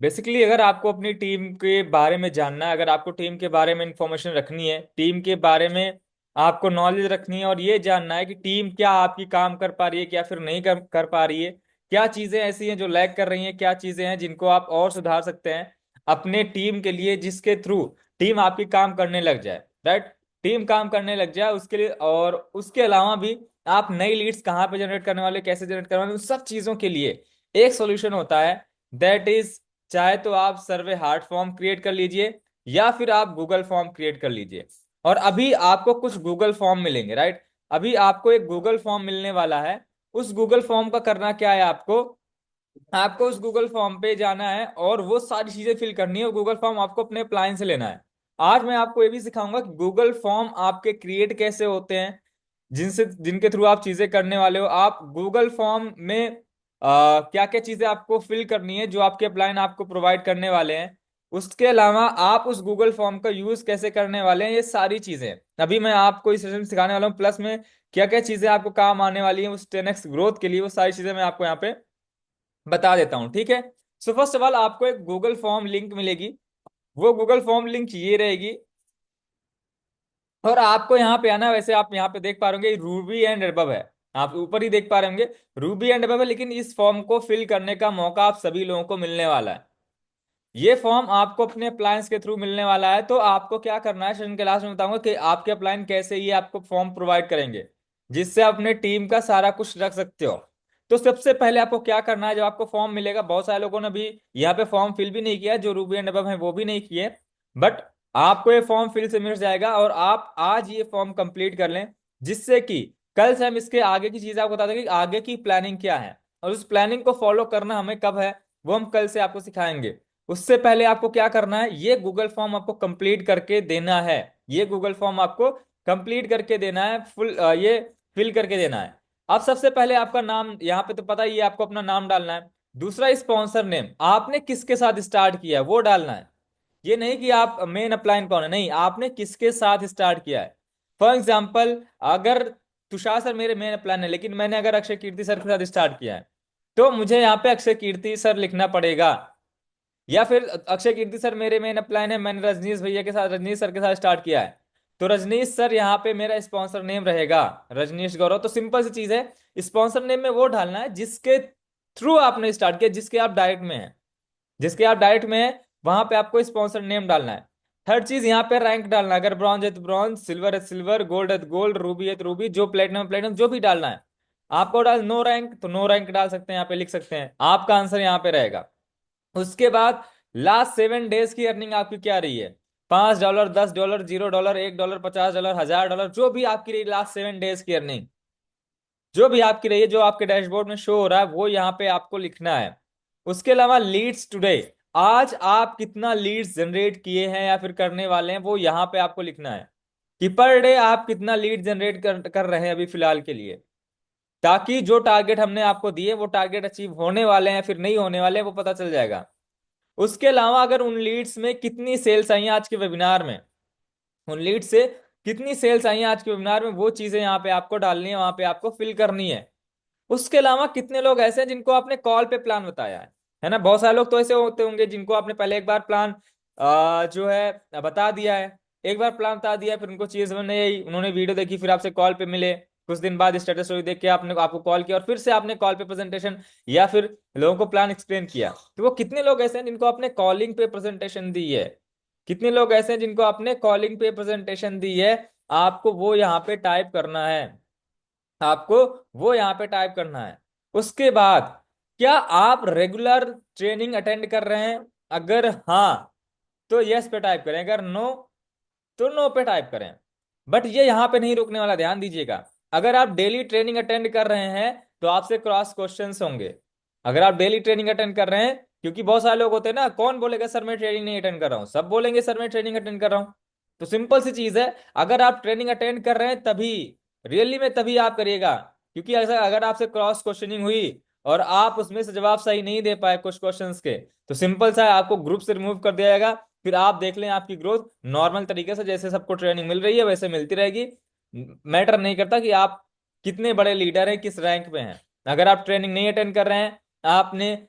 Basically अगर आपको अपनी टीम के बारे में जानना है, अगर आपको टीम के बारे में इंफॉर्मेशन रखनी है, टीम के बारे में आपको नॉलेज रखनी है और ये जानना है कि टीम क्या आपकी काम कर पा रही है क्या फिर नहीं कर पा रही है, क्या चीजें ऐसी हैं जो लैग कर रही हैं, क्या चीजें हैं जिनको आप और सुधार सकते हैं अपने टीम के लिए, जिसके थ्रू टीम आपकी काम करने लग जाए, राइट। टीम काम करने लग जाए उसके लिए, और उसके अलावा भी आप नई लीड्स कहाँ पे जनरेट करने वाले, कैसे जनरेट करने वाले, उन सब चीजों के लिए एक सॉल्यूशन होता है, दैट इज, चाहे तो आप सर्वे हार्ट फॉर्म क्रिएट कर लीजिए या फिर आप गूगल फॉर्म क्रिएट कर लीजिए। और अभी आपको कुछ गूगल फॉर्म मिलेंगे, राइट। अभी आपको एक गूगल फॉर्म मिलने वाला है। उस गूगल फॉर्म का करना क्या है, आपको आपको उस गूगल फॉर्म पे जाना है और वो सारी चीजें फिल करनी है, और गूगल फॉर्म आपको अपने अप्लायंस से लेना है। आज मैं आपको ये भी सिखाऊंगा कि गूगल फॉर्म आपके क्रिएट कैसे होते हैं, जिनसे जिनके थ्रू आप चीजें करने वाले हो। आप गूगल फॉर्म में क्या क्या चीजें आपको फिल करनी है जो आपके अप्लायन आपको प्रोवाइड करने वाले हैं। उसके अलावा आप उस गूगल फॉर्म का यूज कैसे करने वाले हैं, ये सारी चीजें अभी मैं आपको इस सेशन में सिखाने वाला हूँ। प्लस में क्या क्या चीजें आपको काम आने वाली हैं उस 10x ग्रोथ के लिए, वो सारी चीजें मैं आपको यहाँ पे बता देता हूँ, ठीक है। सो फर्स्ट ऑफ ऑल आपको एक गूगल फॉर्म लिंक मिलेगी। वो गूगल फॉर्म लिंक ये रहेगी, और आपको यहाँ पे आना, वैसे आप यहाँ पे देख पा रहे होंगे रूबी एंड अबव है, आप ऊपर ही देख पा रहे होंगे रूबी एंड अबव है, लेकिन इस फॉर्म को फिल करने का मौका आप सभी लोगों को मिलने वाला है। ये फॉर्म आपको अपने अप्लायंस के थ्रू मिलने वाला है। तो आपको क्या करना है, सेशन के लास्ट में बताऊंगा कि आपके अप्लायंस कैसे ये आपको फॉर्म प्रोवाइड करेंगे, जिससे आप अपने टीम का सारा कुछ रख सकते हो। तो सबसे पहले आपको क्या करना है, जब आपको फॉर्म मिलेगा, बहुत सारे लोगों ने भी यहाँ पे फॉर्म फिल भी नहीं किया, जो रूबी एंड अबव है वो भी नहीं किए, बट आपको ये फॉर्म फिल से मिल जाएगा और आप आज ये फॉर्म कंप्लीट कर लें, जिससे कि कल से हम इसके आगे की चीजें आपको बता देंगे कि आगे की प्लानिंग क्या है, और उस प्लानिंग को फॉलो करना हमें कब है वो हम कल से आपको सिखाएंगे। उससे पहले आपको क्या करना है, ये गूगल फॉर्म आपको कंप्लीट करके देना है। ये गूगल फॉर्म आपको कंप्लीट करके देना है, फुल ये फिल करके देना है। अब सबसे पहले आपका नाम यहाँ पे तो पता ही है, आपको अपना नाम डालना है। दूसरा स्पॉन्सर नेम, आपने किसके साथ स्टार्ट किया है वो डालना है। ये नहीं कि आप मेन अपलाइन कौन है, नहीं, आपने किसके साथ स्टार्ट किया है। फॉर एग्जाम्पल, अगर तुषार सर मेरे मेन अपलाइन है, लेकिन मैंने अगर अक्षय कीर्ति सर के साथ स्टार्ट किया है, तो मुझे यहाँ पे अक्षय कीर्ति सर लिखना पड़ेगा। या फिर अक्षय कीर्ति सर मेरे मेन अपलाइन है, मैंने रजनीश भैया के साथ, रजनीश सर के साथ स्टार्ट किया है, तो रजनीश सर यहाँ पे मेरा स्पॉन्सर नेम रहेगा, रजनीश गौरव। तो सिंपल सी चीज है, स्पॉन्सर नेम में वो डालना है जिसके थ्रू आपने स्टार्ट किया, जिसके आप डायरेक्ट में हैं, जिसके आप डायरेक्ट में हैं, वहां पे आपको स्पॉन्सर नेम डालना है। थर्ड चीज यहाँ पे रैंक डालना है, अगर ब्रॉन्ज है तो ब्रॉन्ज, सिल्वर है तो सिल्वर, गोल्ड है तो गोल्ड, रूबी है तो रूबी, जो प्लेटिनम प्लेटिनम, जो भी डालना है आपको डाल। नो रैंक तो नो रैंक डाल सकते हैं, यहाँ पे लिख सकते हैं, आपका आंसर यहाँ पे रहेगा। उसके बाद लास्ट 7 डेज की अर्निंग आपकी क्या रही है, $5, $10, $0, $1, $50, $1000, जो भी आपकी रही लास्ट 7 डेज की अर्निंग, जो भी आपकी रही है, जो आपके डैशबोर्ड में शो हो रहा है, वो यहाँ पे आपको लिखना है। उसके अलावा लीड्स टुडे, आज आप कितना लीड्स जनरेट किए हैं या फिर करने वाले हैं, वो यहाँ पे आपको लिखना है कि पर डे आप कितना लीड जनरेट कर रहे हैं अभी फिलहाल के लिए, ताकि जो टारगेट हमने आपको दिए वो टारगेट अचीव होने वाले हैं फिर नहीं होने वाले हैं वो पता चल जाएगा। उसके अलावा अगर उन लीड्स में कितनी सेल्स आई हैं आज के वेबिनार में, उन लीड से कितनी सेल्स आई हैं आज के वेबिनार में, वो चीजें यहाँ पे आपको डालनी है, वहां पे आपको फिल करनी है। उसके अलावा कितने लोग ऐसे हैं जिनको आपने कॉल पे प्लान बताया है ना, बहुत सारे लोग तो ऐसे होते होंगे जिनको आपने पहले एक बार प्लान जो है बता दिया है, एक बार प्लान बता दिया है, फिर उनको चीज समझ नहीं आई, उन्होंने वीडियो देखी, फिर आपसे कॉल पे मिले, कुछ दिन बाद स्टेटस स्टोरी देख के आपने आपको कॉल किया और फिर से आपने कॉल पे प्रेजेंटेशन या फिर लोगों को प्लान एक्सप्लेन किया। तो वो कितने लोग ऐसे हैं जिनको आपने कॉलिंग पे प्रेजेंटेशन दी है, कितने लोग ऐसे हैं जिनको आपने कॉलिंग पे प्रेजेंटेशन दी है, आपको वो यहाँ पे टाइप करना है, आपको वो यहाँ पे टाइप करना है। उसके बाद क्या आप रेगुलर ट्रेनिंग अटेंड कर रहे हैं, अगर हाँ तो यस पे टाइप करें, अगर नो तो नो पे टाइप करें। बट ये यहाँ पे नहीं रुकने वाला, ध्यान दीजिएगा। अगर आप डेली ट्रेनिंग अटेंड कर रहे हैं तो आपसे क्रॉस क्वेश्चंस होंगे। अगर आप डेली ट्रेनिंग अटेंड कर रहे हैं, क्योंकि बहुत सारे लोग होते हैं ना, कौन बोलेगा सर मैं ट्रेनिंग नहीं अटेंड कर रहा हूँ, सब बोलेंगे सर मैं ट्रेनिंग अटेंड कर रहा हूँ। तो सिंपल सी चीज है, अगर आप ट्रेनिंग अटेंड कर रहे हैं तभी, रियली में तभी आप करिएगा, क्योंकि ऐसा अगर आपसे क्रॉस क्वेश्चनिंग हुई और आप उसमें से जवाब सही नहीं दे पाए कुछ क्वेश्चंस के, तो सिंपल सा है, आपको ग्रुप से रिमूव कर दिया जाएगा। फिर आप देख लें आपकी ग्रोथ नॉर्मल तरीके से, जैसे सबको ट्रेनिंग मिल रही है वैसे मिलती रहेगी। मैटर नहीं करता कि आप कितने बड़े लीडर हैं, किस रैंक पे हैं, अगर आप ट्रेनिंग नहीं अटेंड कर रहे हैं, आपने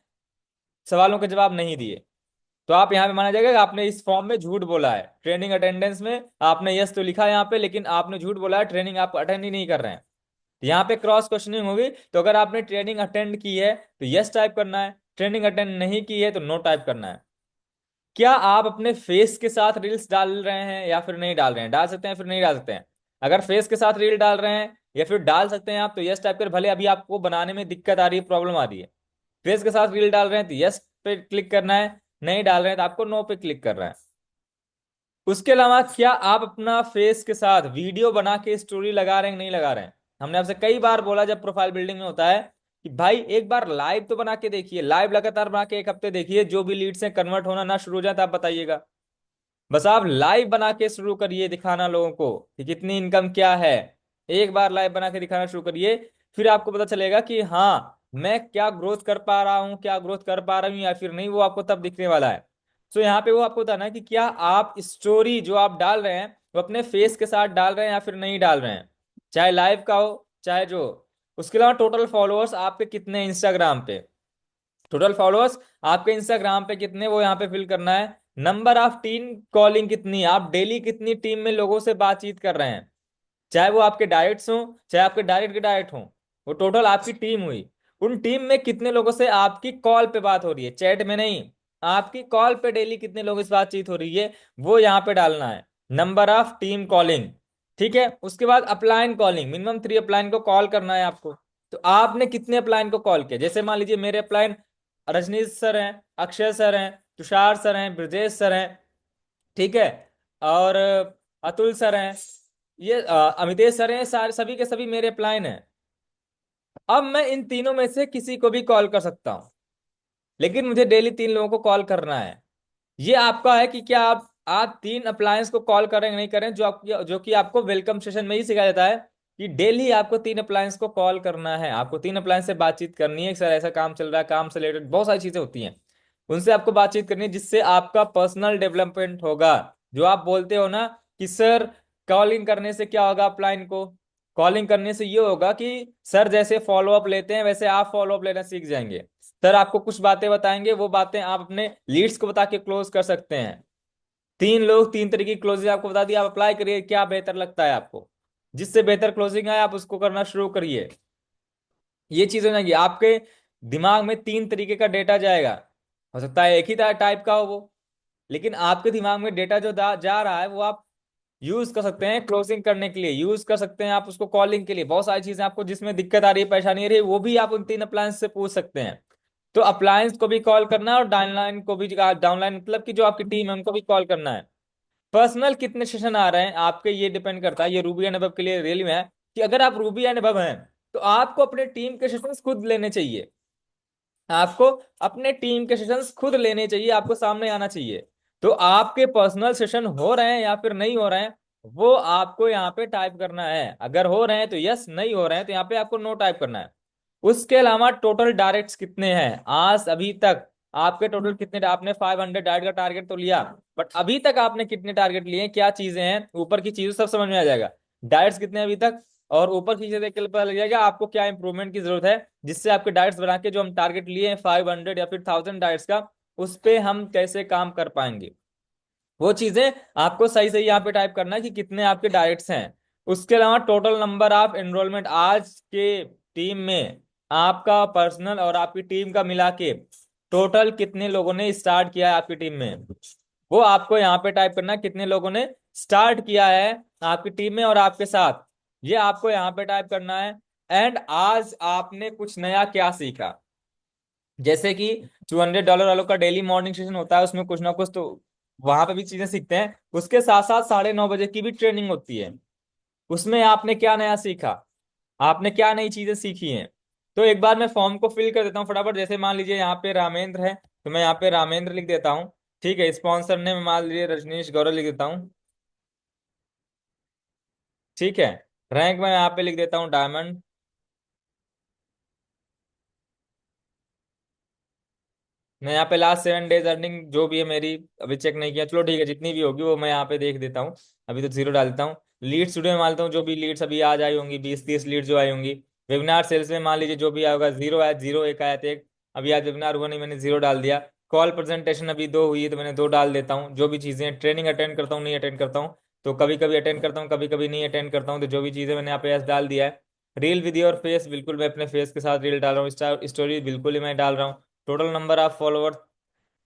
सवालों के जवाब नहीं दिए, तो आप यहाँ पे माना जाएगा कि आपने इस फॉर्म में झूठ बोला है। ट्रेनिंग अटेंडेंस में आपने यस तो लिखा है यहाँ पे, लेकिन आपने झूठ बोला है, ट्रेनिंग आप अटेंड ही नहीं कर रहे हैं। यहाँ पे क्रॉस क्वेश्चनिंग होगी। तो अगर आपने ट्रेनिंग अटेंड की है तो यस टाइप करना है, ट्रेनिंग अटेंड नहीं की है तो नो टाइप करना है। क्या आप अपने फेस के साथ रील्स डाल रहे हैं या फिर नहीं डाल रहे हैं? डाल सकते हैं फिर नहीं डाल सकते हैं? अगर फेस के साथ रील डाल रहे हैं या फिर डाल सकते हैं आप, तो यस टाइप कर, भले अभी आपको बनाने में दिक्कत आ रही है, प्रॉब्लम आ रही है। फेस के साथ रील डाल रहे हैं तो यस पे क्लिक करना है, नहीं डाल रहे हैं तो आपको नो पे क्लिक करना है। उसके अलावा क्या आप अपना फेस के साथ वीडियो बना के स्टोरी लगा रहे हैं कि नहीं लगा रहे हैं? हमने आपसे कई बार बोला जब प्रोफाइल बिल्डिंग में होता है कि भाई एक बार लाइव तो बना के देखिए, लाइव लगातार बना के 1 हफ्ते देखिए, जो भी लीड से कन्वर्ट होना ना शुरू हो जाए तो आप बताइएगा। बस आप लाइव बना के शुरू करिए दिखाना लोगों को कि कितनी इनकम क्या है। एक बार लाइव बना के दिखाना शुरू करिए, फिर आपको पता चलेगा कि हाँ मैं क्या ग्रोथ कर पा रहा हूँ, क्या ग्रोथ कर पा रहा हूँ या फिर नहीं, वो आपको तब दिखने वाला है। सो यहाँ पे वो आपको बताना है कि क्या आप स्टोरी जो आप डाल रहे हैं वो अपने फेस के साथ डाल रहे हैं या फिर नहीं डाल रहे हैं, चाहे लाइव का हो चाहे जो। उसके अलावा टोटल फॉलोअर्स आपके कितने इंस्टाग्राम पे, टोटल फॉलोअर्स आपके इंस्टाग्राम पे कितने, वो यहाँ पे फिल करना है। नंबर ऑफ टीम कॉलिंग कितनी, आप डेली कितनी टीम में लोगों से बातचीत कर रहे हैं, चाहे वो आपके डायरेक्ट्स हो चाहे आपके डायरेक्ट के डायरेक्ट हो, वो टोटल आपकी टीम हुई। उन टीम में कितने लोगों से आपकी कॉल पे बात हो रही है, चैट में नहीं, आपकी कॉल पे डेली कितने लोगों से बातचीत हो रही है, वो यहाँ पे डालना है। नंबर ऑफ टीम कॉलिंग, ठीक है। उसके बाद अपलाइन कॉलिंग, मिनिमम 3 अपलाइन को कॉल करना है आपको। तो आपने कितने अपलाइन को कॉल किया? जैसे मान लीजिए मेरे अपलाइन रजनीश सर हैं, अक्षय सर हैं, तुषार सर हैं, ब्रजेश सर हैं, ठीक है, और अतुल सर हैं, ये अमितेश सर हैं, सारे सभी के सभी मेरे अपलाइन हैं। अब मैं इन तीनों में से किसी को भी कॉल कर सकता हूं, लेकिन मुझे डेली 3 लोगों को कॉल करना है। ये आपका है कि क्या आप 3 अप्लायंस को कॉल करें नहीं करें, जो कि आपको वेलकम सेशन में ही सिखाया जाता है कि डेली आपको 3 अप्लायंस को कॉल करना है, आपको 3 अप्लायंस से बातचीत करनी है। सर ऐसा काम चल रहा है, काम से रिलेटेड बहुत सारी चीजें होती हैं, उनसे आपको बातचीत करनी है, जिससे आपका पर्सनल डेवलपमेंट होगा। जो आप बोलते हो ना कि सर कॉलिंग करने से क्या होगा अपलाइन को, कॉलिंग करने से ये होगा कि सर जैसे फॉलो अप लेते हैं वैसे आप फॉलो अप लेना सीख जाएंगे। सर आपको कुछ बातें बताएंगे, वो बातें आप अपने लीड्स को बता के क्लोज कर सकते हैं। 3 लोग 3 तरीके की क्लोजिंग आपको बता दी, आप अप्लाई करिए, क्या बेहतर लगता है आपको, जिससे बेहतर क्लोजिंग आए आप उसको करना शुरू करिए। ये चीज हो जाएगी, आपके दिमाग में 3 तरीके का डेटा जाएगा। हो सकता है एक ही टाइप का हो वो, लेकिन आपके दिमाग में डेटा जो जा रहा है वो आप यूज कर सकते हैं क्लोजिंग करने के लिए, यूज कर सकते हैं आप उसको कॉलिंग के लिए। बहुत सारी चीजें आपको जिसमें दिक्कत आ रही है, परेशानी आ रही है, वो भी आप उन 3 अप्लायंस से पूछ सकते हैं। तो अप्लायंस को भी कॉल करना है और डाउनलाइन को भी, डाउनलाइन मतलब कि जो आपकी टीम है उनको भी कॉल करना है। पर्सनल कितने सेशन आ रहे हैं आपके, ये डिपेंड करता है। ये रूबी एंड अबव के लिए रियली में है कि अगर आप रूबी एंड अबव हैं तो आपको अपने टीम के सेशंस खुद लेने चाहिए, आपको अपने टीम के सेशंस खुद लेने चाहिए, आपको सामने आना चाहिए। तो आपके पर्सनल सेशन हो रहे हैं या फिर नहीं हो रहे हैं, वो आपको यहाँ पे टाइप करना है। अगर हो रहे हैं तो यस, नहीं हो रहे हैं तो यहाँ पे आपको नो टाइप करना है। उसके अलावा टोटल डायरेक्ट्स कितने हैं आज अभी तक, आपके टोटल कितने, आपने 500 डायरेक्ट का टारगेट तो लिया, बट अभी तक आपने कितने टारगेट लिए, क्या चीजें हैं, ऊपर की चीजें सब समझ में आ जाएगा। डायरेक्ट्स कितने हैं अभी तक, और ऊपर की चीजें देख के पता लग जाएगा आपको क्या इंप्रूवमेंट की जरूरत है, जिससे आपके डायरेक्ट्स बना के जो हम टारगेट लिए हैं 500 या फिर 1000 डायरेक्ट्स का, उस पे हम कैसे काम कर पाएंगे। वो चीजें आपको सही सही यहाँ पे टाइप करना है कि कितने आपके डायरेक्ट्स हैं। उसके अलावा टोटल नंबर ऑफ एनरोलमेंट आज के टीम में, आपका पर्सनल और आपकी टीम का मिला के टोटल कितने लोगों ने स्टार्ट किया है आपकी टीम में, वो आपको यहाँ पे टाइप करना है। कितने लोगों ने स्टार्ट किया है आपकी टीम में और आपके साथ, ये आपको यहाँ पे टाइप करना है। एंड आज आपने कुछ नया क्या सीखा, जैसे कि $200 वालों का डेली मॉर्निंग सेशन होता है, उसमें कुछ ना कुछ तो वहां पे भी चीजें सीखते हैं। उसके साथ साथ 9:30 बजे की भी ट्रेनिंग होती है, उसमें आपने क्या नया सीखा, आपने क्या नई चीजें सीखी हैं। तो एक बार मैं फॉर्म को फिल कर देता हूँ फटाफट। जैसे मान लीजिए यहाँ पे रामेंद्र है, तो मैं यहाँ पे रामेंद्र लिख देता हूँ, ठीक है। स्पॉन्सर ने मान लीजिए रजनीश गौरव लिख देता हूँ, ठीक है। रैंक मैं यहाँ पे लिख देता हूँ डायमंड, मैं यहाँ पे लास्ट 7 डेज अर्निंग जो भी है मेरी अभी चेक नहीं किया, चलो ठीक है, जितनी भी होगी वो मैं यहाँ पे देख देता हूँ। अभी तो 0 डाल देता हूँ। लीड्स टुडे में मान लेता हूँ, जो भी लीड्स अभी आज आई होंगी 20-30 लीड्स जो आई होंगी। वेबिनार सेल्स में मान लीजिए जो भी आएगा, 0 आया, 0 एक आया था एक, अभी आज वेबिनार हुआ नहीं, मैंने 0 डाल दिया। कॉल प्रेजेंटेशन अभी दो हुई है तो मैंने दो डाल देता हूँ। जो भी चीज़ें, ट्रेनिंग अटेंड करता हूँ नहीं अटेंड करता हूँ, तो कभी कभी अटेंड करता हूँ कभी कभी नहीं अटेंड करता हूँ, तो जो भी चीज़ें मैंने यहाँ पे यस डाल दिया है। रील विद योर फेस, बिल्कुल मैं अपने फेस के साथ रील डाल रहा हूँ। स्टोरी बिल्कुल ही मैं डाल रहा हूँ। टोटल नंबर ऑफ फॉलोअर्स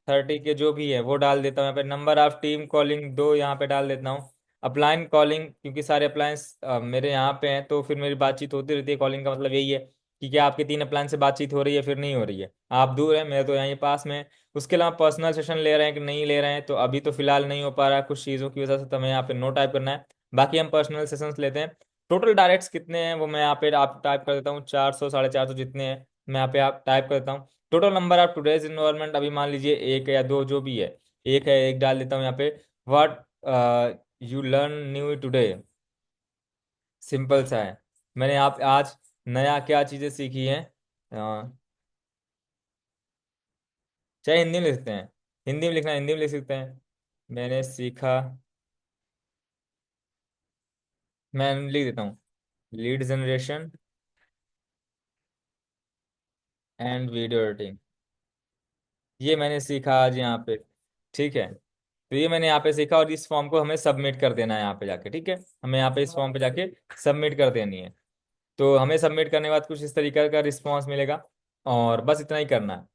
30 के जो भी है वो डाल देता हूँ यहाँ पे। नंबर ऑफ टीम कॉलिंग दो यहाँ पे डाल देता हूँ। अपलाइन कॉलिंग, क्योंकि सारे अप्लायंस मेरे यहाँ पे हैं तो फिर मेरी बातचीत होती रहती है। कॉलिंग का मतलब यही है कि क्या आपके 3 अप्लायंस से बातचीत हो रही है फिर नहीं हो रही है, आप दूर हैं, मेरे तो यहाँ पास में है। उसके अलावा पर्सनल सेशन ले रहे हैं कि नहीं ले रहे हैं, तो अभी तो फिलहाल नहीं हो पा रहा है कुछ चीज़ों की वजह से, तो हमें यहाँ पे नो टाइप करना है। बाकी हम पर्सनल सेशंस लेते हैं। टोटल डायरेक्ट्स कितने हैं वो मैं यहाँ पे आप टाइप कर देता हूँ, 400 450 जितने हैं मैं यहाँ पे आप टाइप कर देता हूँ। Total number of today's involvement अभी मान लीजिए एक या दो जो भी है, एक है, एक डाल देता हूँ यहाँ पे। What you learn new today, simple सा है। मैंने आप आज नया क्या चीज़ें सीखी हैं। अ, चाहे हिंदी में लिख सकते हैं, हिंदी में लिखना हिंदी में लिख सकते हैं। मैंने सीखा, मैं लिख देता हूँ, lead generation and video editing, ये मैंने सीखा आज यहाँ पे। ठीक है, तो ये मैंने यहाँ पे सीखा और इस फॉर्म को हमें सबमिट कर देना है यहाँ पे जाके। ठीक है, हमें यहाँ पे इस फॉर्म पे जाके सबमिट कर देनी है। तो हमें सबमिट करने के बाद कुछ इस तरीके का रिस्पॉन्स मिलेगा, और बस इतना ही करना है।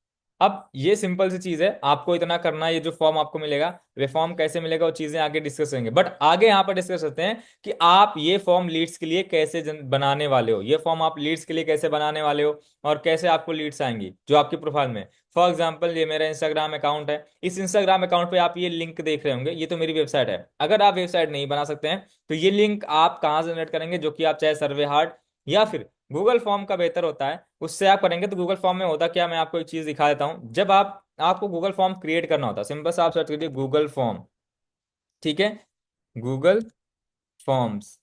अब ये सिंपल सी चीज़ है, आपको इतना करना है। ये जो फॉर्म आपको मिलेगा, वे फॉर्म कैसे मिलेगा वो चीज़ें आगे डिस्कस करेंगे, बट आगे यहाँ पर डिस्कस करते हैं कि आप ये फॉर्म लीड्स के लिए कैसे बनाने वाले हो। ये फॉर्म आप लीड्स के लिए कैसे बनाने वाले हो और कैसे आपको लीड्स आएंगी जो आपकी प्रोफाइल में। फॉर एग्जाम्पल, ये मेरा इंस्टाग्राम अकाउंट है, इस इंस्टाग्राम अकाउंट पे आप ये लिंक देख रहे होंगे, ये तो मेरी वेबसाइट है। अगर आप वेबसाइट नहीं बना सकते हैं तो ये लिंक आप कहाँ जनरेट करेंगे, जो कि आप चाहे सर्वे हार्ट या फिर गूगल फॉर्म का बेहतर होता है, उससे आप करेंगे। तो गूगल फॉर्म में होता क्या, मैं आपको एक चीज दिखा देता हूं। जब आपको गूगल फॉर्म क्रिएट करना होता है, सिंपल सा आप सर्च करिए गूगल फॉर्म। ठीक है, गूगल फॉर्म्स,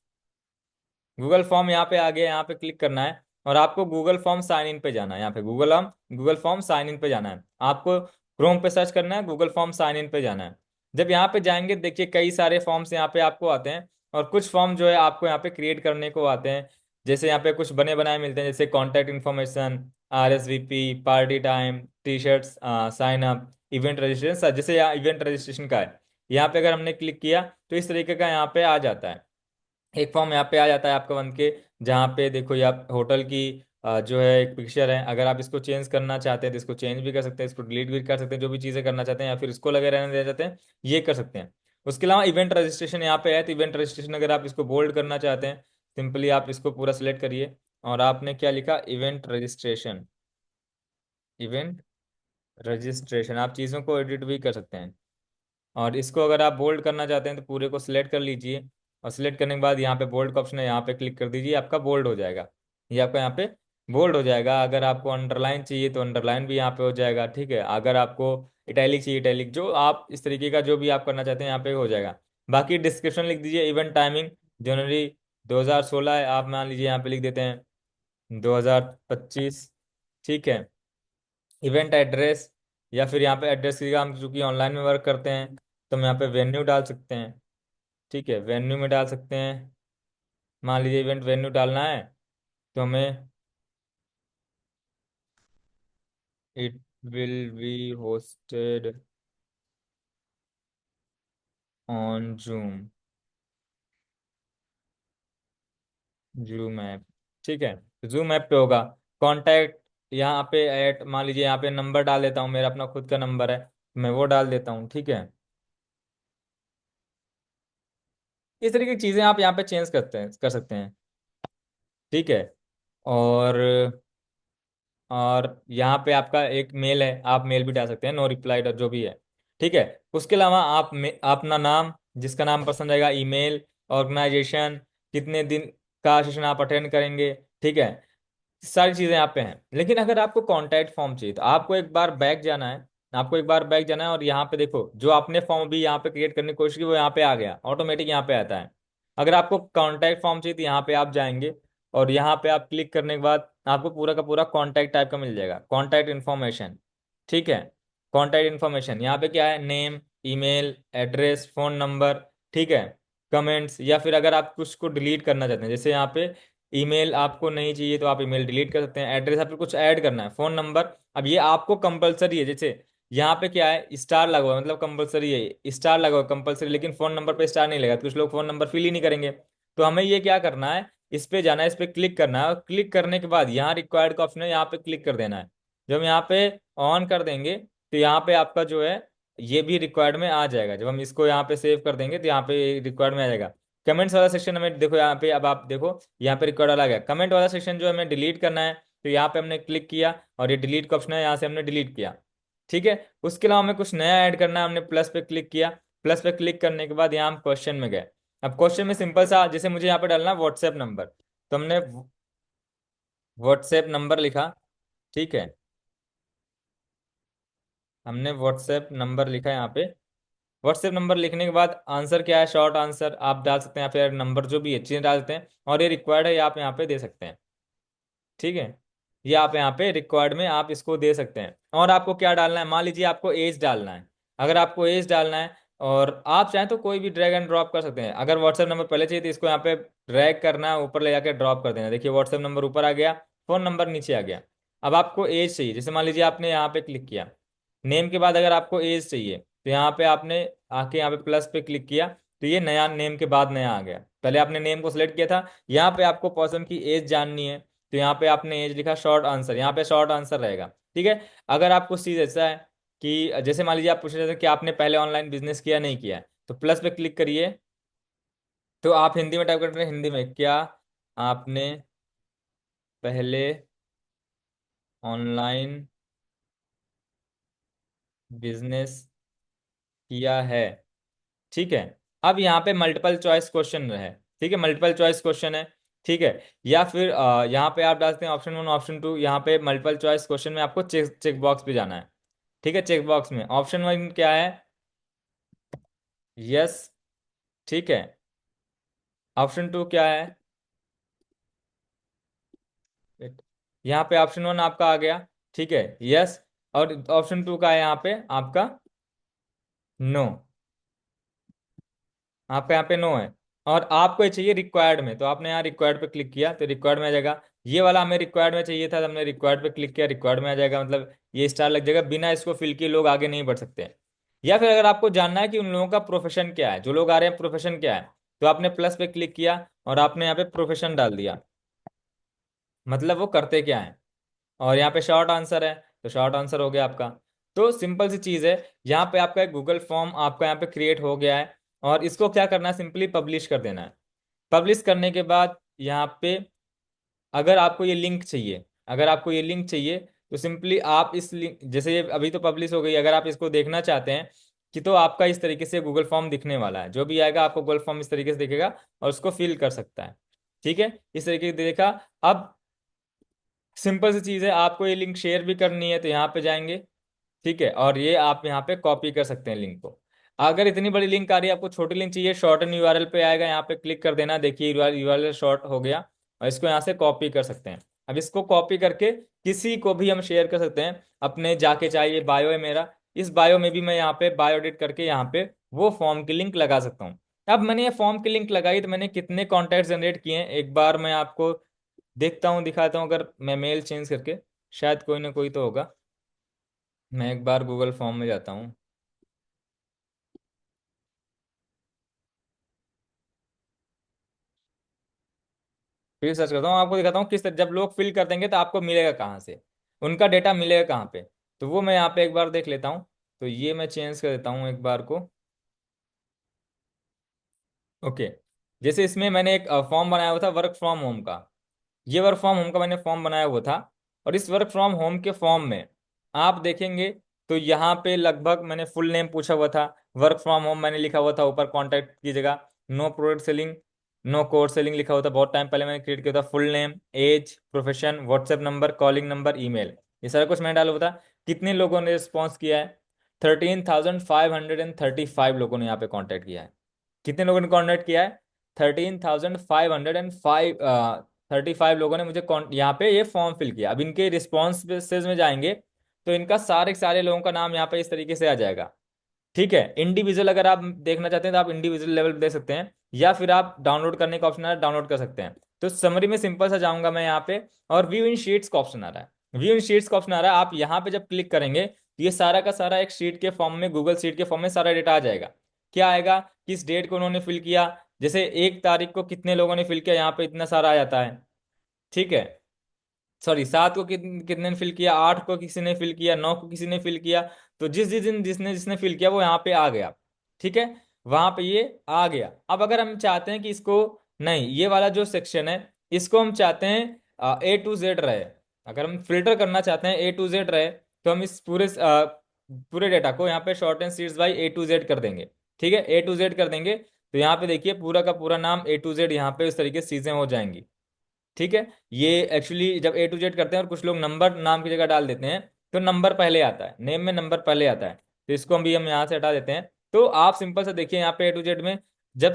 गूगल फॉर्म यहाँ पे आ गया, यहाँ पे क्लिक करना है और आपको गूगल फॉर्म साइन इन पे जाना है। यहाँ पे गूगल फॉर्म साइन इन पे जाना है आपको। क्रोम पे सर्च करना है, गूगल फॉर्म साइन इन पे जाना है। जब यहाँ पे जाएंगे, देखिए कई सारे फॉर्म्स यहाँ पे आपको आते हैं, और कुछ फॉर्म जो है आपको यहाँ पे क्रिएट करने को आते हैं। जैसे यहाँ पे कुछ बने बनाए मिलते हैं, जैसे contact information, RSVP, party time, T shirts, sign up, event registration. जैसे यहाँ इवेंट रजिस्ट्रेशन का है, यहाँ पे अगर हमने क्लिक किया तो इस तरीके का यहाँ पे आ जाता है। एक फॉर्म यहाँ पे आ जाता है आपका बन के, जहाँ पे देखो ये आप होटल की जो है एक पिक्चर है। अगर आप इसको चेंज करना चाहते हैं तो इसको चेंज भी कर सकते हैं, इसको डिलीट भी कर सकते हैं, जो भी चीज़ें करना चाहते हैं, या फिर इसको लगे रहने देना चाहते हैं ये कर सकते हैं। उसके अलावा इवेंट रजिस्ट्रेशन यहाँ पे है, तो इवेंट रजिस्ट्रेशन अगर आप इसको बोल्ड करना चाहते हैं, सिंपली आप इसको पूरा सिलेक्ट करिए और आपने क्या लिखा, इवेंट रजिस्ट्रेशन। इवेंट रजिस्ट्रेशन, आप चीज़ों को एडिट भी कर सकते हैं। और इसको अगर आप बोल्ड करना चाहते हैं तो पूरे को सिलेक्ट कर लीजिए, और सिलेक्ट करने के बाद यहाँ पे बोल्ड का ऑप्शन है, यहाँ पे क्लिक कर दीजिए, आपका बोल्ड हो जाएगा। ये आपका यहाँ पे बोल्ड हो जाएगा। अगर आपको अंडरलाइन चाहिए तो अंडरलाइन भी यहाँ पे हो जाएगा। ठीक है, अगर आपको इटैलिक चाहिए इटैलिक, जो आप इस तरीके का जो भी आप करना चाहते हैं यहाँ पे हो जाएगा। बाकी डिस्क्रिप्शन लिख दीजिए, इवेंट टाइमिंग जनवरी 2016 है, आप मान लीजिए यहाँ पे लिख देते हैं 2025। ठीक है, इवेंट एड्रेस, या फिर यहाँ पे एड्रेस की हम चूंकि ऑनलाइन में वर्क करते हैं तो हम यहाँ पे वेन्यू डाल सकते हैं। ठीक है, वेन्यू में डाल सकते हैं। मान लीजिए इवेंट वेन्यू डालना है तो हमें, it will be hosted on zoom, zoom app. ठीक है, जूम ऐप पे होगा। कॉन्टैक्ट यहाँ पे ऐड, मान लीजिए यहाँ पे नंबर डाल देता हूँ, मेरा अपना खुद का नंबर है, मैं वो डाल देता हूँ। ठीक है, इस तरीके की चीज़ें आप यहाँ पे चेंज कर सकते हैं। ठीक है, और यहाँ पे आपका एक मेल है, आप मेल भी डाल सकते हैं, नो रिप्लाई डॉट जो भी है। ठीक है, उसके अलावा आप अपना नाम, जिसका नाम पसंद आएगा, ईमेल, ऑर्गेनाइजेशन, कितने दिन का सेशन आप अटेंड करेंगे। ठीक है, सारी चीजें यहाँ पे हैं। लेकिन अगर आपको कॉन्टैक्ट फॉर्म चाहिए तो आपको एक बार बैक जाना है, आपको एक बार बैक जाना है, और यहाँ पे देखो जो आपने फॉर्म भी यहाँ पे क्रिएट करने की कोशिश की वो यहाँ पे आ गया, ऑटोमेटिक यहाँ पे आता है। अगर आपको कॉन्टैक्ट फॉर्म चाहिए तो यहाँ पे आप जाएंगे, और यहाँ पे आप क्लिक करने के बाद आपको पूरा का पूरा कॉन्टैक्ट टाइप का मिल जाएगा, कॉन्टैक्ट इन्फॉर्मेशन। ठीक है, कॉन्टैक्ट इन्फॉर्मेशन यहाँ पे क्या है, name, email address, phone number. ठीक है, कमेंट्स, या फिर अगर आप कुछ को डिलीट करना चाहते हैं, जैसे यहाँ पे ईमेल आपको नहीं चाहिए तो आप ईमेल डिलीट कर सकते हैं। एड्रेस आपको कुछ ऐड करना है, फोन नंबर, अब ये आपको कंपलसरी है। जैसे यहाँ पे क्या है, स्टार लगा हुआ है, मतलब कंपलसरी है, स्टार लगा हुआ कंपलसरी, लेकिन फोन नंबर पे स्टार नहीं लगा, तो कुछ लोग फोन नंबर फिल ही नहीं करेंगे। तो हमें ये क्या करना है, इस पे जाना है, इस पे क्लिक करना है, और क्लिक करने के बाद यहाँ रिक्वायर्ड का ऑप्शन है, यहाँ पे क्लिक कर देना है। जब हम यहाँ पे ऑन कर देंगे तो यहाँ पे आपका जो है ये भी रिक्वायर्ड में आ जाएगा। जब हम इसको यहाँ पे सेव कर देंगे तो यहाँ पे रिक्वायर्ड में आ जाएगा। कमेंट्स वाला सेक्शन हमें देखो यहाँ पे, अब आप देखो यहाँ पे रिक्वायर्ड वाला आ गया। कमेंट वाला सेक्शन जो हमें डिलीट करना है, तो यहाँ पे हमने क्लिक किया और ये डिलीट का ऑप्शन है, यहाँ से हमने डिलीट किया। ठीक है। उसके अलावा हमें कुछ नया ऐड करना है, हमने प्लस पे क्लिक किया। प्लस पे क्लिक करने के बाद यहाँ हम क्वेश्चन में गए। अब क्वेश्चन में सिंपल सा, जैसे मुझे यहाँ पे डालना है व्हाट्सएप नंबर, तो हमने व्हाट्सएप नंबर लिखा। ठीक है, हमने व्हाट्सएप नंबर लिखा यहाँ पे। व्हाट्सएप नंबर लिखने के बाद आंसर क्या है, शॉर्ट आंसर आप डाल सकते हैं, या फिर नंबर जो भी है चीज़ें डालते हैं, और ये रिक्वायर्ड है ये आप यहाँ पे दे सकते हैं। ठीक है, ये आप यहाँ पे रिक्वायर्ड में आप इसको दे सकते हैं। और आपको क्या डालना है, मान लीजिए आपको एज डालना है। अगर आपको एज डालना है और आप चाहें तो कोई भी ड्रैग एंड ड्रॉप कर सकते हैं। अगर व्हाट्सएप नंबर पहले चाहिए तो इसको यहाँ पे ड्रैग करना है, ऊपर ले जाकर ड्रॉप कर देना। देखिए व्हाट्सएप नंबर ऊपर आ गया, फोन नंबर नीचे आ गया। अब आपको एज चाहिए, जैसे मान लीजिए आपने यहाँ पे क्लिक किया, नेम के बाद अगर आपको एज चाहिए तो यहाँ पे आपने आके यहाँ पे प्लस पे क्लिक किया, तो ये नया नेम के बाद नया आ गया। पहले आपने नेम को सिलेक्ट किया था, यहाँ पे आपको पर्सन की एज जाननी है, तो यहाँ पे आपने एज लिखा, शॉर्ट आंसर, यहाँ पे शॉर्ट आंसर रहेगा। ठीक है। अगर आपको चीज ऐसा है कि जैसे मान लीजिए आप पूछ रहे थे कि आपने पहले ऑनलाइन बिजनेस किया नहीं किया है, तो प्लस पे क्लिक करिए। तो आप हिंदी में टाइप कर रहे हैं, हिंदी में क्या आपने पहले ऑनलाइन बिजनेस किया है। ठीक है। अब यहाँ पे मल्टीपल चॉइस क्वेश्चन है। ठीक है, मल्टीपल चॉइस क्वेश्चन है। ठीक है। या फिर यहाँ पे आप डालते हैं ऑप्शन 1 ऑप्शन 2, यहाँ पे मल्टीपल चॉइस क्वेश्चन में आपको चेक चेक बॉक्स पे जाना है। ठीक है, चेक बॉक्स में ऑप्शन 1 क्या है, यस। ठीक है, ऑप्शन 2 क्या है, यहाँ पे ऑप्शन 1 आपका आ गया। ठीक है, यस। और ऑप्शन 2 का है यहाँ पे आपका नो, आपका यहाँ पे नो है। और आपको ये चाहिए रिक्वायर्ड में, तो आपने यहाँ रिक्वायर्ड पे क्लिक किया तो रिक्वायर्ड में आ जाएगा। ये वाला हमें रिक्वायर्ड में चाहिए था, तो हमने रिक्वायर्ड पे क्लिक किया, रिक्वायर्ड में आ जाएगा, मतलब ये स्टार लग जाएगा। बिना इसको फिल किए लोग आगे नहीं बढ़ सकते। या फिर अगर आपको जानना है कि उन लोगों का प्रोफेशन क्या है, जो लोग आ रहे हैं प्रोफेशन क्या है, तो आपने प्लस पे क्लिक किया और आपने यहाँ पे प्रोफेशन डाल दिया, मतलब वो करते क्या है। और यहाँ पे शॉर्ट आंसर है, तो शॉर्ट आंसर हो गया आपका। तो सिंपल सी चीज़ है। यहाँ पे आपका एक गूगल फॉर्म आपका यहाँ पे क्रिएट हो गया है, और इसको क्या करना है, सिंपली पब्लिश कर देना है। पब्लिश करने के बाद यहाँ पे अगर आपको ये लिंक चाहिए, अगर आपको ये लिंक चाहिए तो सिंपली आप इस लिंक, जैसे ये अभी तो पब्लिश हो गई, अगर आप इसको देखना चाहते हैं कि, तो आपका इस तरीके से गूगल फॉर्म दिखने वाला है। जो भी आएगा आपको गूगल फॉर्म इस तरीके से दिखेगा, और उसको फिल कर सकता है। ठीक है, इस तरीके से देखा। अब सिंपल सी चीज़ है, आपको ये लिंक शेयर भी करनी है तो यहाँ पे जाएंगे। ठीक है, और ये आप यहाँ पे कॉपी कर सकते हैं लिंक को। अगर इतनी बड़ी लिंक आ रही है, आपको छोटी लिंक चाहिए, शॉर्टन यूआरएल पे आएगा, यहाँ पे क्लिक कर देना। देखिए यूआरएल शॉर्ट हो गया, और इसको यहाँ से कॉपी कर सकते हैं। अब इसको कॉपी करके किसी को भी हम शेयर कर सकते हैं अपने, जाके चाहिए बायो है मेरा, इस बायो में भी मैं यहाँ पे बायो एडिट करके यहाँ पे वो फॉर्म की लिंक लगा सकता हूँ। अब मैंने ये फॉर्म की लिंक लगाई तो मैंने कितने कॉन्टैक्ट जनरेट किए हैं, एक बार मैं आपको देखता हूँ, दिखाता हूँ। अगर मैं मेल चेंज करके, शायद कोई ना कोई तो होगा। मैं एक बार गूगल फॉर्म में जाता हूँ, फिर सर्च करता हूँ, आपको दिखाता हूँ किस तरह, जब लोग फिल कर देंगे तो आपको मिलेगा कहाँ से, उनका डेटा मिलेगा कहाँ पे। तो वो मैं यहाँ पे एक बार देख लेता हूँ। तो ये मैं चेंज कर देता हूँ एक बार को। ओके, जैसे इसमें मैंने एक फॉर्म बनाया हुआ था वर्क फ्रॉम होम का, ये वर्क फ्रॉम होम का मैंने फॉर्म बनाया हुआ था। और इस वर्क फ्रॉम होम के फॉर्म में आप देखेंगे तो यहाँ पे लगभग मैंने फुल नेम पूछा हुआ था, वर्क फ्रॉम होम मैंने लिखा हुआ था ऊपर कॉन्टैक्ट की जगह, no product selling, no code selling लिखा हुआ था, बहुत टाइम पहले मैंने क्रिएट किया था। Full name, age, profession, WhatsApp number, calling number, email, ये सारा कुछ मैंने डाला हुआ था। कितने लोगों ने रिस्पॉन्स किया है, 13,535 लोगों ने यहाँ पे कॉन्टैक्ट किया है। कितने लोगों ने कॉन्टैक्ट किया है, 13,505, 35 लोगों ने मुझे यहाँ पे ये फॉर्म फिल किया। अब इनके रिस्पॉन्सेज में जाएंगे तो इनका सारे के सारे लोगों का नाम यहाँ पे इस तरीके से आ जाएगा। ठीक है, इंडिविजुअल अगर आप देखना चाहते हैं तो आप इंडिविजुअल लेवल पे देख सकते हैं, या फिर आप डाउनलोड करने का ऑप्शन आ रहा है, डाउनलोड कर सकते हैं। तो समरी में सिंपल सा जाऊंगा मैं यहाँ पे, और व्यू इन शीट्स का ऑप्शन आ रहा है, व्यू इन शीट्स का ऑप्शन आ रहा है। आप यहाँ पे जब क्लिक करेंगे तो ये सारा का सारा एक शीट के फॉर्म में, गूगल शीट के फॉर्म में सारा डेटा आ जाएगा। क्या आएगा, किस डेट को उन्होंने फिल किया, जैसे 1 तारीख को कितने लोगों ने फिल किया, यहाँ पे इतना सारा आ जाता है। ठीक है, सॉरी 7 को कितने ने फिल किया, 8 को किसी ने फिल किया, 9 को किसी ने फिल किया। तो जिस जिस दिन जिसने जिसने फिल किया वो यहाँ पे आ गया। ठीक है, वहां पे ये आ गया। अब अगर हम चाहते हैं कि इसको, नहीं ये वाला जो सेक्शन है इसको हम चाहते हैं A to Z रहे, अगर हम फिल्टर करना चाहते हैं A to Z रहे, तो हम इस पूरे डेटा को यहाँ पे short and seeds by A to Z कर देंगे। ठीक है, A to Z कर देंगे, तो यहाँ पे देखिए पूरा का पूरा नाम A to Z यहाँ पे इस तरीके से चीजें हो जाएंगी। ठीक है, ये एक्चुअली जब A to Z करते हैं और कुछ लोग नंबर नाम की जगह डाल देते हैं, तो नंबर पहले आता है, नेम में नंबर पहले आता है। तो इसको हम यहाँ से हटा देते हैं। तो आप सिंपल से देखिए यहाँ पे A to Z में, जब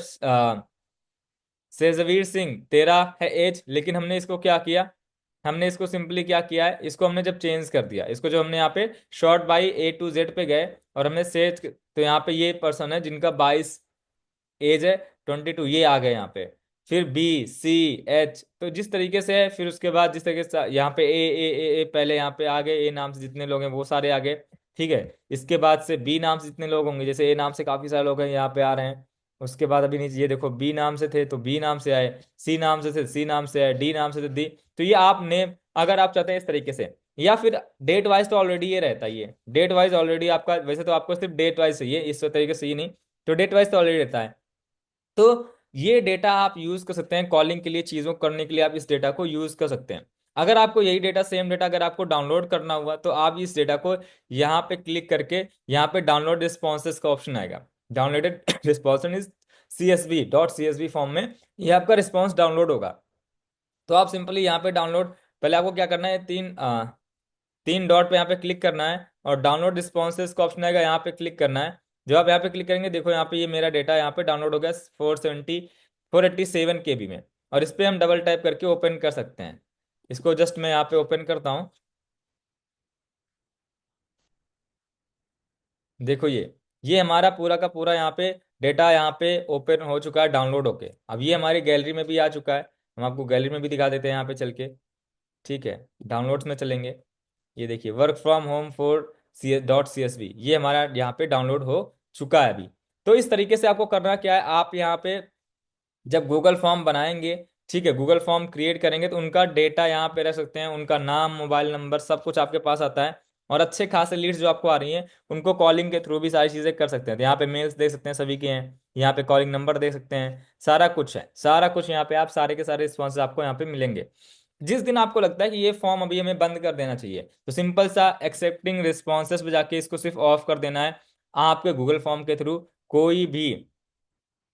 सेजवीर सिंह तेरा है एज, लेकिन हमने इसको क्या किया, हमने इसको सिंपली क्या किया है, इसको हमने जब चेंज कर दिया, इसको जो हमने यहाँ पे short by A to Z पे गए और हमने सेज, तो यहाँ पे ये पर्सन है जिनका 22 एज है, 22 ये आ गए यहाँ पे। फिर B C H, तो जिस तरीके से है, फिर उसके बाद जिस तरीके से यहाँ पे ए पहले यहाँ पे आ गए, ए नाम से जितने लोग हैं वो सारे आ गए। ठीक है, इसके बाद से बी नाम से जितने लोग होंगे, जैसे ए नाम से काफी सारे लोग हैं यहाँ पे आ रहे हैं। उसके बाद अभी नीचे ये देखो, बी नाम से थे तो बी नाम से आए, सी नाम से थे सी नाम से आए, डी नाम से थे डी। तो ये आप नेम अगर आप चाहते हैं इस तरीके से, या फिर डेट वाइज तो ऑलरेडी ये रहता है, ये डेट वाइज ऑलरेडी आपका, वैसे तो आपको सिर्फ डेट वाइज चाहिए इस तरीके से, ये नहीं, तो डेट वाइज तो ऑलरेडी रहता है। तो ये डेटा आप यूज कर सकते हैं कॉलिंग के लिए, चीजों को करने के लिए आप इस डेटा को यूज कर सकते हैं। अगर आपको यही डेटा, सेम डेटा अगर आपको डाउनलोड करना हुआ, तो आप इस डेटा को यहाँ पे क्लिक करके, यहाँ पे डाउनलोड रिस्पॉन्सेज का ऑप्शन आएगा, downloaded response is CSV form में ये आपका रिस्पॉन्स डाउनलोड होगा। तो आप सिंपली यहाँ पे डाउनलोड, पहले आपको क्या करना है, तीन डॉट पे यहाँ पे क्लिक करना है और डाउनलोड रिस्पॉन्सेज का ऑप्शन आएगा, यहाँ पे क्लिक करना है। जब आप यहाँ पे क्लिक करेंगे, देखो यहाँ पे ये मेरा डेटा यहाँ पे डाउनलोड हो गया 487 KB में, और इस पे हम डबल टाइप करके ओपन कर सकते हैं। इसको जस्ट मैं यहाँ पे ओपन करता हूँ। देखो ये हमारा पूरा का पूरा यहाँ पे डेटा यहाँ पे ओपन हो चुका है, डाउनलोड होके। अब ये हमारी गैलरी में भी आ चुका है, हम आपको गैलरी में भी दिखा देते हैं यहाँ पे चल के। ठीक है, डाउनलोड्स में चलेंगे, ये देखिए work from home for .CSV, ये हमारा यहाँ पे डाउनलोड हो चुका है अभी। तो इस तरीके से आपको करना क्या है, आप यहाँ पे जब गूगल फॉर्म बनाएंगे, ठीक है, गूगल फॉर्म क्रिएट करेंगे, तो उनका डेटा यहाँ पे रख सकते हैं, उनका नाम, मोबाइल नंबर, सब कुछ आपके पास आता है। और अच्छे खासे लीड्स जो आपको आ रही हैं, उनको कॉलिंग के थ्रू भी सारी चीज़ें कर सकते हैं। तो यहाँ पे मेल्स देख सकते हैं, सभी के हैं, यहाँ पे कॉलिंग नंबर देख सकते हैं, सारा कुछ है, सारा कुछ यहाँ पे आप सारे के सारे रिस्पॉन्स आपको यहाँ पे मिलेंगे। जिस दिन आपको लगता है कि ये फॉर्म अभी हमें बंद कर देना चाहिए, तो सिंपल सा एक्सेप्टिंग रिस्पॉन्सेस पे जाके इसको सिर्फ ऑफ कर देना है। आपके गूगल फॉर्म के थ्रू कोई भी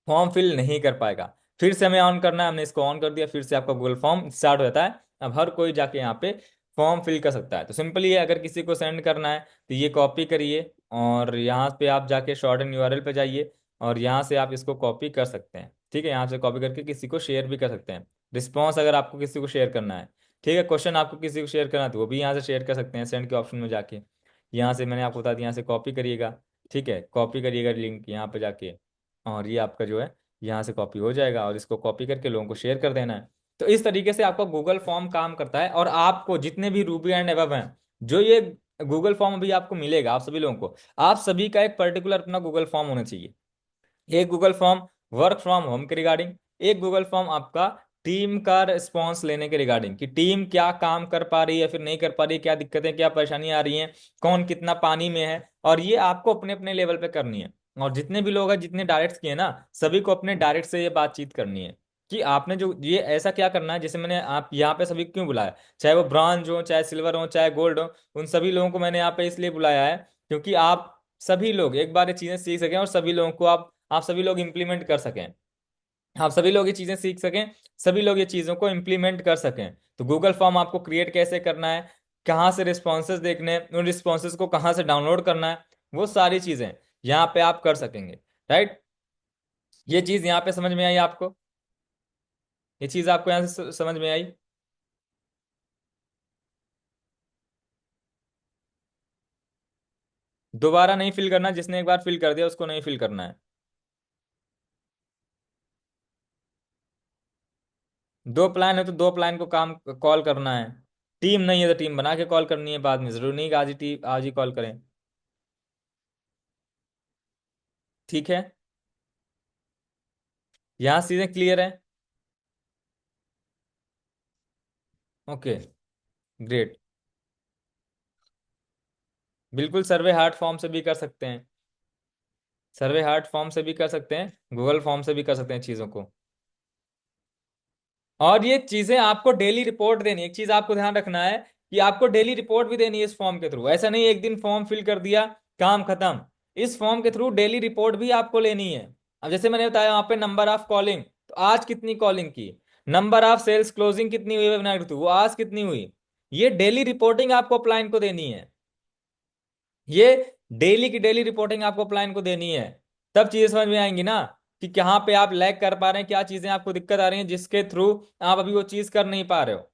फॉर्म फिल नहीं कर पाएगा। फिर से हमें ऑन करना है, हमने इसको ऑन कर दिया, फिर से आपका गूगल फॉर्म स्टार्ट हो जाता है। अब हर कोई जाके यहाँ पे फॉर्म फिल कर सकता है। तो सिंपली ये, अगर किसी को सेंड करना है तो ये कॉपी करिए, और यहाँ पे आप जाके शॉर्ट एंड URL पे जाइए, और यहाँ से आप इसको कॉपी कर सकते हैं। ठीक है, यहाँ से कॉपी करके किसी को शेयर भी कर सकते हैं, रिस्पॉन्स अगर आपको किसी को शेयर करना है। ठीक है, क्वेश्चन आपको किसी को शेयर करना है तो वो भी यहाँ से शेयर कर सकते हैं, सेंड के ऑप्शन में जाके। यहाँ से मैंने आपको बता दिया, यहाँ से कॉपी करिएगा। ठीक है, कॉपी करिएगा लिंक यहाँ पे जाके, और ये आपका जो है यहाँ से कॉपी हो जाएगा, और इसको कॉपी करके लोगों को शेयर कर देना है। तो इस तरीके से आपका गूगल फॉर्म काम करता है। और आपको जितने भी रूबी एंड एबव हैं, जो ये गूगल फॉर्म अभी आपको मिलेगा, आप सभी लोगों को, आप सभी का एक पर्टिकुलर अपना गूगल फॉर्म होना चाहिए। एक Google form work from home के रिगार्डिंग, एक गूगल फॉर्म आपका टीम का रिस्पॉन्स लेने के रिगार्डिंग, कि टीम क्या काम कर पा रही है, फिर नहीं कर पा रही है, क्या दिक्कतें, क्या परेशानी आ रही हैं, कौन कितना पानी में है, और ये आपको अपने अपने लेवल पे करनी है। और जितने भी लोग हैं, जितने डायरेक्ट किए ना, सभी को अपने डायरेक्ट से ये बातचीत करनी है, कि आपने जो ये ऐसा क्या करना है। जैसे मैंने आप यहाँ पे सभी को क्यों बुलाया, चाहे वो ब्रॉन्ज हो, चाहे सिल्वर हो, चाहे गोल्ड हो, उन सभी लोगों को मैंने यहाँ पे इसलिए बुलाया है, क्योंकि आप सभी लोग एक बार ये चीजें सीख सकें, और सभी लोगों को आप सभी लोग इंप्लीमेंट कर सकें, आप सभी लोग ये चीजें सीख सकें, सभी लोग ये चीजों को इंप्लीमेंट कर सकें। तो गूगल फॉर्म आपको क्रिएट कैसे करना है, कहाँ से रिस्पॉन्सेज देखने हैं, उन रिस्पॉन्सेज को कहाँ से डाउनलोड करना है, वो सारी चीजें यहाँ पे आप कर सकेंगे। राइट, ये चीज यहाँ पे समझ में आई आपको, ये चीज आपको यहाँ से समझ में आई। दोबारा नहीं फिल करना, जिसने एक बार फिल कर दिया उसको नहीं फिल करना है। 2 प्लान है तो 2 प्लान को काम कॉल करना है। टीम नहीं है तो टीम बना के कॉल करनी है बाद में, जरूरी नहीं कि आज ही कॉल करें। ठीक है, यहाँ से चीजें क्लियर है। Okay, great. बिल्कुल, सर्वे हार्ट फॉर्म से भी कर सकते हैं। सर्वे हार्ट फॉर्म से भी कर सकते हैं, गूगल फॉर्म से भी कर सकते हैं चीज़ों को। और ये चीज़ें आपको डेली रिपोर्ट देनी है। एक चीज़ आपको ध्यान रखना है कि आपको डेली रिपोर्ट भी देनी है इस फॉर्म के थ्रू। ऐसा नहीं एक दिन फॉर्म फिल कर दिया, काम खत्म। इस फॉर्म के थ्रू डेली रिपोर्ट भी आपको लेनी है। अब जैसे मैंने बताया वहाँ पे नंबर ऑफ कॉलिंग, तो आज कितनी कॉलिंग की। नंबर ऑफ सेल्स क्लोजिंग कितनी हुई वेबिनार के थ्रू, वो आज कितनी हुई। ये डेली रिपोर्टिंग आपको अपलाइन को देनी है। ये डेली की डेली रिपोर्टिंग आपको क्लाइंट को देनी है। तब चीजें समझ में आएंगी ना, कि कहाँ पे आप लैग कर पा रहे हैं, क्या चीजें आपको दिक्कत आ रही हैं जिसके थ्रू आप अभी वो चीज कर नहीं पा रहे हो।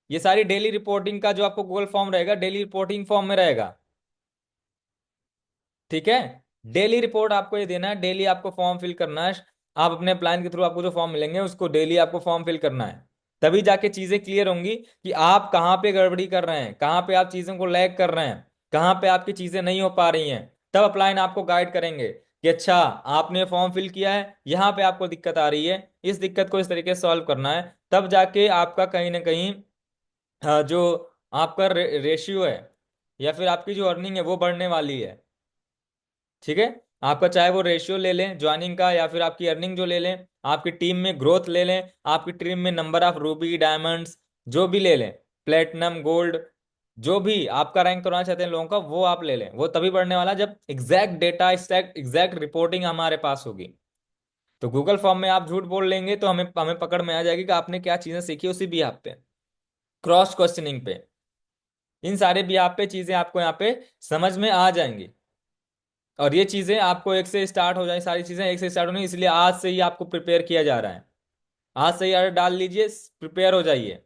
ये सारी डेली रिपोर्टिंग का जो आपको गूगल फॉर्म रहेगा, डेली रिपोर्टिंग फॉर्म में रहेगा। ठीक है, डेली रिपोर्ट आपको ये देना है, डेली आपको फॉर्म फिल करना है। आप अपने प्लान के थ्रू आपको जो फॉर्म मिलेंगे उसको डेली आपको फॉर्म फिल करना है। तभी जाके चीजें क्लियर होंगी कि आप कहाँ पे गड़बड़ी कर रहे हैं, कहाँ पे आप चीजों को लैग कर रहे हैं, कहाँ पे आपकी चीजें नहीं हो पा रही हैं। तब अपलाइन आपको गाइड करेंगे कि अच्छा, आपने फॉर्म फिल किया है, यहाँ पे आपको दिक्कत आ रही है, इस दिक्कत को इस तरीके से सॉल्व करना है। तब जाके आपका कहीं ना कहीं जो आपका रेशियो है या फिर आपकी जो अर्निंग है वो बढ़ने वाली है। ठीक है, आपका चाहे वो रेशियो ले लें ज्वाइनिंग का, या फिर आपकी अर्निंग जो ले लें, आपकी टीम में ग्रोथ ले लें, आपकी टीम में नंबर ऑफ रूबी डायमंड्स जो भी ले लें, प्लेटिनम गोल्ड, जो भी आपका रैंक करवाना चाहते हैं लोगों का, वो आप ले लें। वो तभी बढ़ने वाला है जब एग्जैक्ट डेटा, एग्जैक्ट रिपोर्टिंग हमारे पास होगी। तो गूगल फॉर्म में आप झूठ बोल लेंगे तो हमें हमें पकड़ में आ जाएगी कि आपने क्या चीजें सीखी उसी भी आप पे, क्रॉस क्वेश्चनिंग पे, इन सारे भी आप पे चीजें आपको यहाँ पे समझ में आ जाएंगी। और ये चीजें आपको एक से स्टार्ट हो जाए, सारी चीजें एक से स्टार्ट होनी, इसलिए आज से ही आपको प्रिपेयर किया जा रहा है। आज से ही ऑर्डर डाल लीजिए, प्रिपेयर हो जाइए।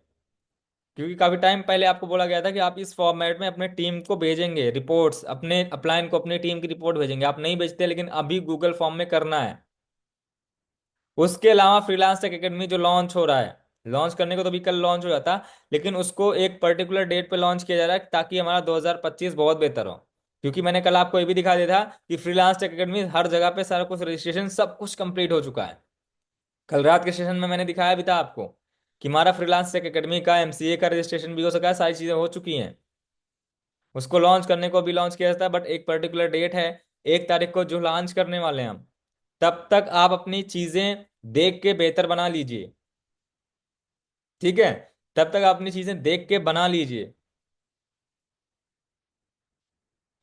क्योंकि काफी टाइम पहले आपको बोला गया था कि आप इस फॉर्मेट में अपने टीम को भेजेंगे रिपोर्ट्स, अपने अपलाइन को अपनी टीम की रिपोर्ट भेजेंगे, आप नहीं भेजते, लेकिन अभी गूगल फॉर्म में करना है। उसके अलावा फ्रीलांस टेक एकेडमी जो लॉन्च हो रहा है, लॉन्च करने को तो भी कल लॉन्च हो जाता, लेकिन उसको एक पर्टिकुलर डेट पे लॉन्च किया जा रहा है ताकि हमारा 2025 बहुत बेहतर हो। क्योंकि मैंने कल आपको ये भी दिखा दिया था कि फ्रीलांस टेक एकेडमी हर जगह पे सारा कुछ रजिस्ट्रेशन सब कुछ कंप्लीट हो चुका है। कल रात के सेशन में मैंने दिखाया भी था आपको कि हमारा फ्रीलांस टेक एकेडमी का एमसीए का रजिस्ट्रेशन भी हो सका है, सारी चीजें हो चुकी हैं। उसको लॉन्च करने को भी लॉन्च किया जाता है, बट एक पर्टिकुलर डेट है, 1 तारीख को जो लॉन्च करने वाले हैं हम। तब तक आप अपनी चीजें देख के बेहतर बना लीजिए। ठीक है, तब तक आप अपनी चीजें देख के बना लीजिए।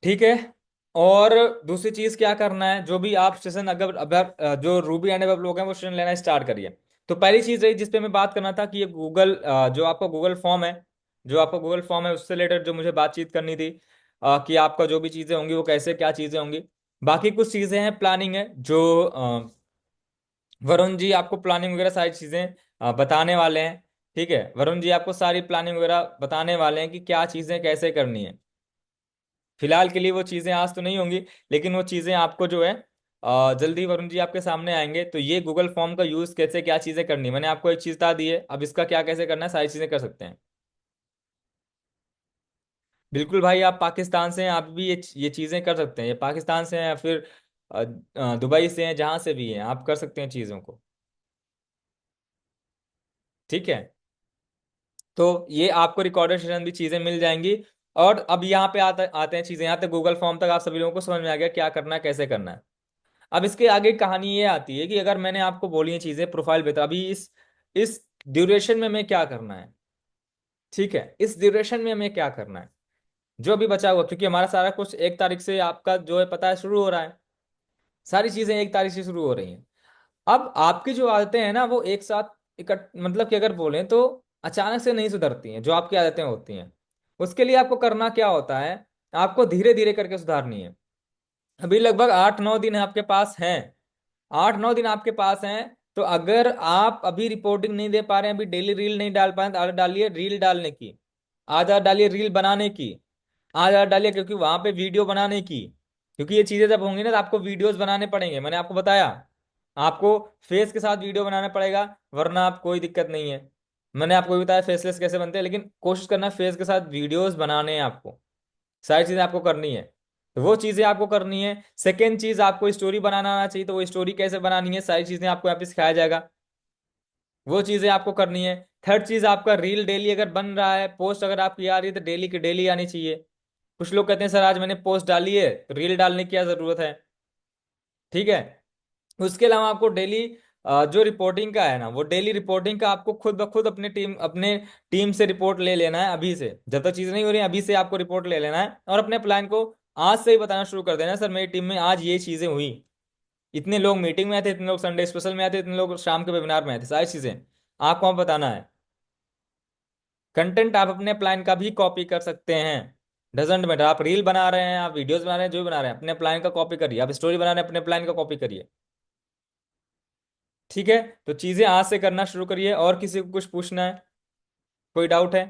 ठीक है, और दूसरी चीज क्या करना है, जो भी आप सेशन अगर अगर जो रूबी एंड वेब लोग हैं वो सेशन लेना स्टार्ट करिए। तो पहली चीज रही जिसपे मैं बात करना था कि ये गूगल जो आपका गूगल फॉर्म है, जो आपका गूगल फॉर्म है उससे रिलेटेड जो मुझे बातचीत करनी थी, कि आपका जो भी चीजें होंगी वो कैसे क्या चीजें होंगी। बाकी कुछ चीजें हैं, प्लानिंग है जो वरुण जी आपको प्लानिंग वगैरह सारी चीजें बताने वाले हैं। ठीक है, वरुण जी आपको सारी प्लानिंग वगैरह बताने वाले हैं कि क्या चीजें कैसे करनी है। फिलहाल के लिए वो चीजें आज तो नहीं होंगी, लेकिन वो चीजें आपको जो है जल्दी वरुण जी आपके सामने आएंगे। तो ये गूगल फॉर्म का यूज कैसे क्या चीजें करनी है, मैंने आपको एक चीज बता दी है, अब इसका क्या कैसे करना है सारी चीजें कर सकते हैं। बिल्कुल भाई, आप पाकिस्तान से हैं, आप भी ये चीजें कर सकते हैं। ये पाकिस्तान से हैं या फिर दुबई से हैं, जहां से भी हैं आप कर सकते हैं चीजों को। ठीक है, तो ये आपको रिकॉर्डेड सेशन भी चीजें मिल जाएंगी। और अब यहाँ पे आते हैं चीजें, यहाँ तक गूगल फॉर्म तक आप सभी लोगों को समझ में आ गया क्या करना है कैसे करना है। अब इसके आगे कहानी ये आती है कि अगर मैंने आपको बोली है चीजें प्रोफाइल बेहतर, अभी इस ड्यूरेशन में हमें क्या करना है। ठीक है, इस ड्यूरेशन में हमें क्या करना है जो अभी बचा हुआ, क्योंकि हमारा सारा कुछ 1 तारीख से आपका जो है पता है शुरू हो रहा है। सारी चीजें 1 तारीख से शुरू हो रही हैं। अब आपकी जो आदतें हैं ना वो एक साथ मतलब कि अगर बोलें तो अचानक से नहीं सुधरती हैं। जो आपकी आदतें होती हैं उसके लिए आपको करना क्या होता है, आपको धीरे धीरे करके सुधारनी है। अभी लगभग 8-9 दिन आपके पास हैं, 8-9 दिन आपके पास हैं। तो अगर आप अभी रिपोर्टिंग नहीं दे पा रहे हैं, अभी डेली रील नहीं डाल पा रहे हैं, तो आदत डालिए रील डालने की, आदत डालिए रील बनाने की, आदत डालिए क्योंकि वहां पे वीडियो बनाने की। क्योंकि ये चीजें जब होंगी ना तो आपको वीडियोस बनाने पड़ेंगे, मैंने आपको बताया आपको फेस के साथ वीडियो बनाना पड़ेगा, वरना आप कोई दिक्कत नहीं है। मैंने आपको भी बताया फेसलेस कैसे बनते हैं, लेकिन कोशिश करना फेस के साथ वीडियोस बनाने हैं आपको, सारी चीजें आपको करनी है। तो वो चीजें आपको करनी है। सेकेंड चीज, आपको स्टोरी बनाना आना चाहिए, तो वो स्टोरी कैसे बनानी है, सारी चीजें आपको यहाँ पे सिखाया जाएगा, वो चीजें आपको करनी है। थर्ड चीज, आपका रील डेली अगर बन रहा है, पोस्ट अगर आपकी आ रही है, तो डेली की डेली आनी चाहिए। कुछ लोग कहते हैं सर आज मैंने पोस्ट डाली है तो रील डालने की क्या जरूरत है। ठीक है। उसके अलावा आपको डेली जो रिपोर्टिंग का है ना, वो डेली रिपोर्टिंग का आपको खुद ब खुद अपने टीम से रिपोर्ट ले लेना है। अभी से जब तक चीज़ नहीं हो रही अभी से आपको रिपोर्ट ले लेना है, और अपने प्लान को आज से ही बताना शुरू कर देना है, सर मेरी टीम में आज ये चीज़ें हुई, इतने लोग मीटिंग में आए थे, इतने लोग संडे स्पेशल में आए थे, इतने लोग शाम के वेबिनार में आए थे, सारी चीज़ें आपको वहाँ बताना है। कंटेंट आप अपने प्लान का भी कॉपी कर सकते हैं, डजेंट मैटर, आप रील बना रहे हैं, आप वीडियोस बना रहे हैं, जो भी बना रहे हैं अपने प्लान का कॉपी करिए, आप स्टोरी बना रहे हैं अपने प्लान का कॉपी करिए। ठीक है। तो चीजें आज से करना शुरू करिए। और किसी को कुछ पूछना है, कोई डाउट है?